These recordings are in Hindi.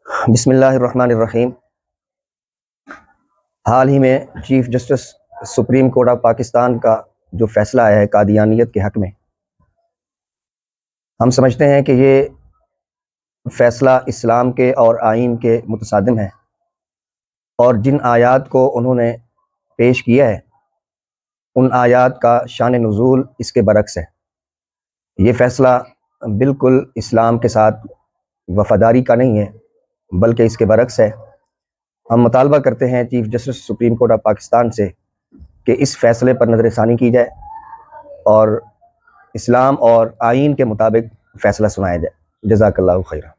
बिस्मिल्लाहिर्रहमानिर्रहीम। हाल ही में chief justice supreme court of Pakistan का जो फैसला आया है कादियानियत के हक़ में, हम समझते हैं कि ये फ़ैसला इस्लाम के और आइन के मुतसादिम है और जिन आयात को उन्होंने पेश किया है उन आयात का शान नुज़ूल इसके बरक्स है। ये फ़ैसला बिल्कुल इस्लाम के साथ वफ़ादारी का नहीं है बल्कि इसके बरक्स है। हम मुतालबा करते हैं chief justice supreme court of Pakistan से कि इस फ़ैसले पर नज़रसानी की जाए और इस्लाम और आइन के मुताबिक फ़ैसला सुनाया जाए। जज़ाकल्लाहु खैरा।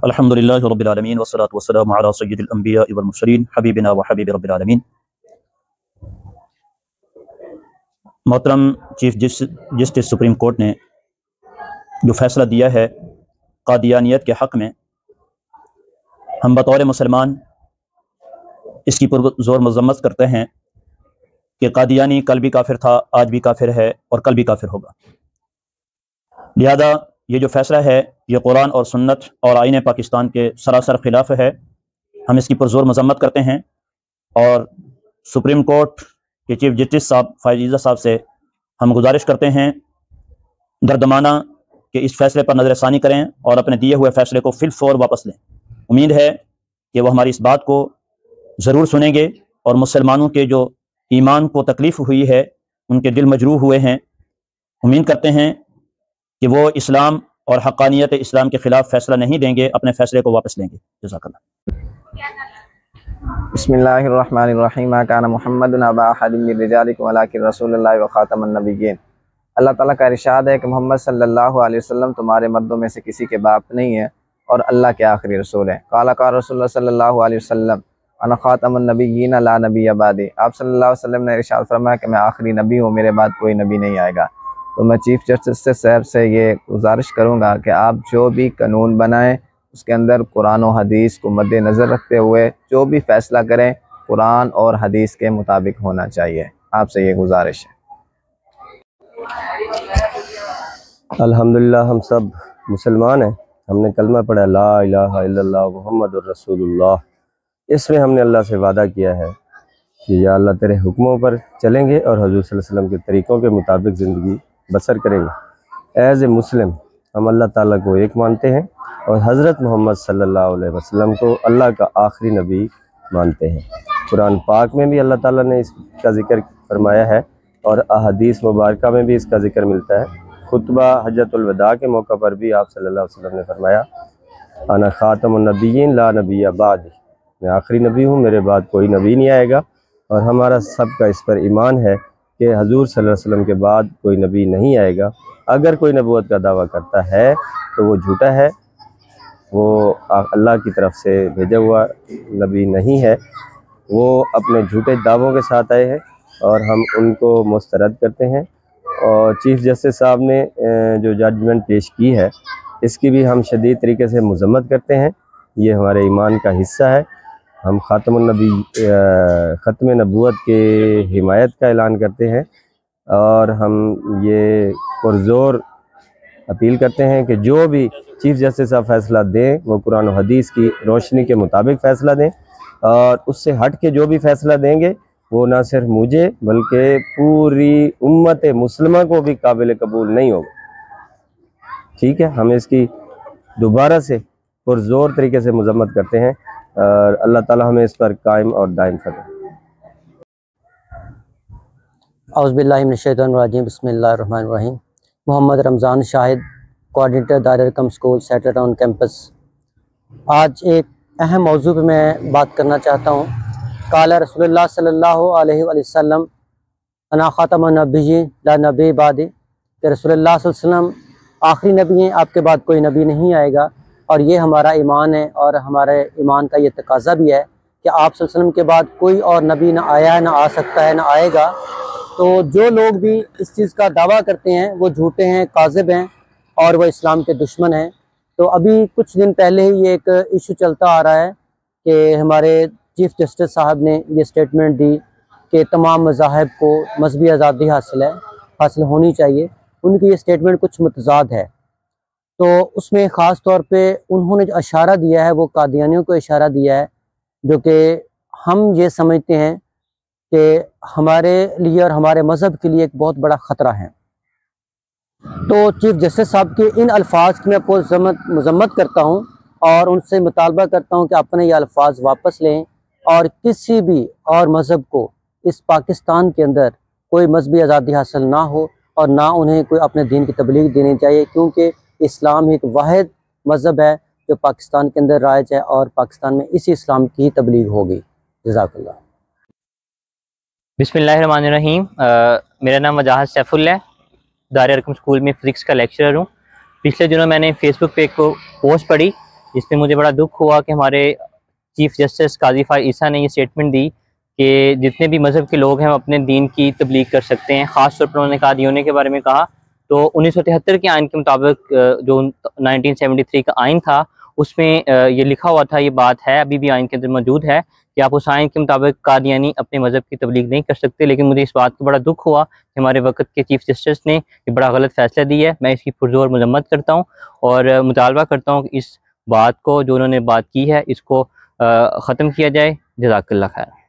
अल्हम्दुलिल्लाहि रब्बिल आलमीन वस्सलातु वस्सलामु अला सय्यिदिल अंबिया वल मुरसलीन हबीबिना व हबीबि रब्बिल आलमीन। मोहतरम चीफ जस्टिस सुप्रीम कोर्ट ने जो फ़ैसला दिया है कादियानियत के हक़ में, हम बतौर मुसलमान इसकी पुरज़ोर मज़म्मत करते हैं कि कादियानी कल भी काफिर था, आज भी काफिर है और कल भी काफिर होगा। लिहाजा ये जो फ़ैसला है ये कुरान और सुन्नत और आईन पाकिस्तान के सरासर खिलाफ है। हम इसकी पुरज़ोर मज़म्मत करते हैं और सुप्रीम कोर्ट के चीफ जस्टिस साहब फ़ाइज़ साहब से हम गुजारिश करते हैं दर्दमाना कि इस फ़ैसले पर नज़रसानी करें और अपने दिए हुए फ़ैसले को फिलफौर वापस लें। उम्मीद है कि वो हमारी इस बात को ज़रूर सुनेंगे और मुसलमानों के जो ईमान को तकलीफ़ हुई है, उनके दिल मजरूह हुए हैं, उम्मीद करते हैं कि वो इस्लाम और हक़ानियत इस्लाम के ख़िलाफ़ फ़ैसला नहीं देंगे, अपने फ़ैसले को वापस लेंगे। जज़ाकल्लाह। बिस्मिल्लाहिर्रहमानिर्रहीम। मा काना मुहम्मदुन अबा अहदिम मिन रिजालिकुम वलाकिन रसूलुल्लाह व खातमुन नबिय्यीन। अल्लाह ताला का इरशाद है कि मोहम्मद सल्लल्लाहु अलैहि वसल्लम तुम्हारे मर्दों में से किसी के बाप नहीं है और अल्लाह के आखिरी रसूल हैं। काला का रसूलुल्लाह सल्लल्लाहु अलैहि वसल्लम अना खातमुन नबिय्यीन ला नबिय्य बादी। आप सल्लल्लाहु अलैहि वसल्लम ने इरशाद फरमाया कि मैं आखिरी नबी हूँ, मेरे बाद कोई नबी नहीं आएगा। तो मैं चीफ जस्टिस साहब से ये गुजारिश करूँगा कि आप जो भी कानून बनाएं उसके अंदर कुरान और हदीस को मद्देनज़र रखते हुए जो भी फ़ैसला करें कुरान और हदीस के मुताबिक होना चाहिए। आपसे ये गुजारिश है। अल्हम्दुलिल्लाह हम सब मुसलमान हैं। हमने कलमा पढ़ा ला इलाहा इल्लल्लाह मुहम्मदुर रसूलुल्लाह। इसमें हमने अल्लाह से वादा किया है कि या अल्लाह तेरे हुक्मों पर चलेंगे और हज़ूर सल्लल्लाहु अलैहि वसल्लम के तरीक़ों के मुताबिक ज़िंदगी बसर करेंगे। एज़ ए मुस्लिम हम अल्लाह ताला को एक मानते हैं और हज़रत मोहम्मद सल्लल्लाहु अलैहि वसल्लम को अल्लाह का आखिरी नबी मानते हैं। कुरान पाक में भी अल्लाह ताला ने इसका ज़िक्र फरमाया है और अहादीस मुबारका में भी इसका ज़िक्र मिलता है। खुतबा हज्जतुल वदा के मौका पर भी आप सल्लल्लाहु अलैहि वसल्लम ने फरमाया अना खातमुन नबिय्यीन ला नबिय्य बादी, मैं आखिरी नबी हूँ, मेरे बाद कोई नबी नहीं आएगा। और हमारा सबका इस पर ईमान है कि हजूर सल्लल्लाहु अलैहि वसल्लम के बाद कोई नबी नहीं आएगा। अगर कोई नबूवत का दावा करता है तो वो झूठा है, वो अल्लाह की तरफ से भेजा हुआ नबी नहीं है, वो अपने झूठे दावों के साथ आए हैं और हम उनको मुस्तरद करते हैं। और चीफ जस्टिस साहब ने जो जजमेंट पेश की है इसकी भी हम शदीद तरीके से मज़म्मत करते हैं। ये हमारे ईमान का हिस्सा है। हम ख़त्म नबूवत के हिमायत का ऐलान करते हैं और हम ये पुरज़ोर अपील करते हैं कि जो भी चीफ जस्टिस साहब फ़ैसला दें वो कुरान और हदीस की रोशनी के मुताबिक फ़ैसला दें और उससे हट के जो भी फ़ैसला देंगे वो ना सिर्फ मुझे बल्कि पूरी उम्मत मुस्लिमा को भी काबिल कबूल नहीं होगा। ठीक है, हम इसकी दोबारा से पुरज़ोर तरीके से मज़म्मत करते हैं और अल्लाह ताला हमें इस पर कायम और दायम फरमाए। औज़ु बिल्लाहि मिनश शैतानिर रजीम। बिस्मिल्लाहिर रहमानिर रहीम। Mohammad Ramzan Shahid, coordinator Darul Hakam school settle town campus. आज एक अहम मौजू पे मैं बात करना चाहता हूँ। काला रसूलुल्लाह सल्लल्लाहु अलैहि वसल्लम अना ख़ातमुन नबिय्यीन ला नबी बादी, कि रसूलुल्लाह सल्लल्लाहु अलैहि वसल्लम आखिरी नबी हैं, आपके बाद कोई नबी नहीं आएगा। और ये हमारा ईमान है और हमारे ईमान का ये तकाज़ा भी है कि आप सल्लल्लाहु अलैहि वसल्लम के बाद कोई और नबी ना आया है, ना आ सकता है, ना आएगा। तो जो लोग भी इस चीज़ का दावा करते हैं वो झूठे हैं, काज़िब हैं और वो इस्लाम के दुश्मन हैं। तो अभी कुछ दिन पहले ही ये एक इशू चलता आ रहा है कि हमारे चीफ जस्टिस साहब ने ये स्टेटमेंट दी कि तमाम मज़ाहिब को मजहबी आज़ादी हासिल होनी चाहिए। उनकी ये स्टेटमेंट कुछ मुतज़ाद है। तो उसमें ख़ास तौर पे उन्होंने जो इशारा दिया है वो कादियानियों को इशारा दिया है, जो कि हम ये समझते हैं कि हमारे लिए और हमारे मज़हब के लिए एक बहुत बड़ा ख़तरा है। तो चीफ़ जस्टिस साहब के इन अल्फाज की मैं मज़म्मत करता हूँ और उनसे मुतालबा करता हूँ कि अपने ये अल्फाज वापस लें और किसी भी और मज़हब को इस पाकिस्तान के अंदर कोई मजहबी आज़ादी हासिल ना हो और ना उन्हें कोई अपने दीन की तबलीग देनी चाहिए, क्योंकि इस्लाम एक वाहिद मज़हब है जो पाकिस्तान के अंदर राइज है और पाकिस्तान में इसी इस्लाम की ही तबलीग होगी। जज़ाकल्लाह। बिस्मिल्लाहिर्रहमानिर्रहीम। मेरा नाम वजाहत सैफुल है, दारुल अरकम स्कूल में फ़िज़िक्स का लेक्चरर हूँ। पिछले दिनों मैंने फेसबुक पे एक पोस्ट पढ़ी जिसमें मुझे बड़ा दुख हुआ कि हमारे चीफ़ जस्टिस काजी फ़ाइज़ ईसा ने ये स्टेटमेंट दी कि जितने भी मज़हब के लोग हैं वो अपने दीन की तबलीग कर सकते हैं। ख़ास तौर पर उन्होंने कादियानियों के बारे में कहा। तो 1973 के आइन के मुताबिक जो 1973 का आइन था उसमें ये लिखा हुआ था, ये बात है अभी भी आइन के अंदर मौजूद है कि आप उस आइन के मुताबिक कादियानी अपने मज़हब की तबलीग नहीं कर सकते। लेकिन मुझे इस बात का बड़ा दुख हुआ कि हमारे वक्त के चीफ़ जस्टिस ने ये बड़ा गलत फ़ैसला दिया है। मैं इसकी पुरज़ोर मज़म्मत करता हूँ और मुतालबा करता हूँ कि इस बात को जो उन्होंने बात की है इसको ख़त्म किया जाए। जज़ाकल्लाह खैर।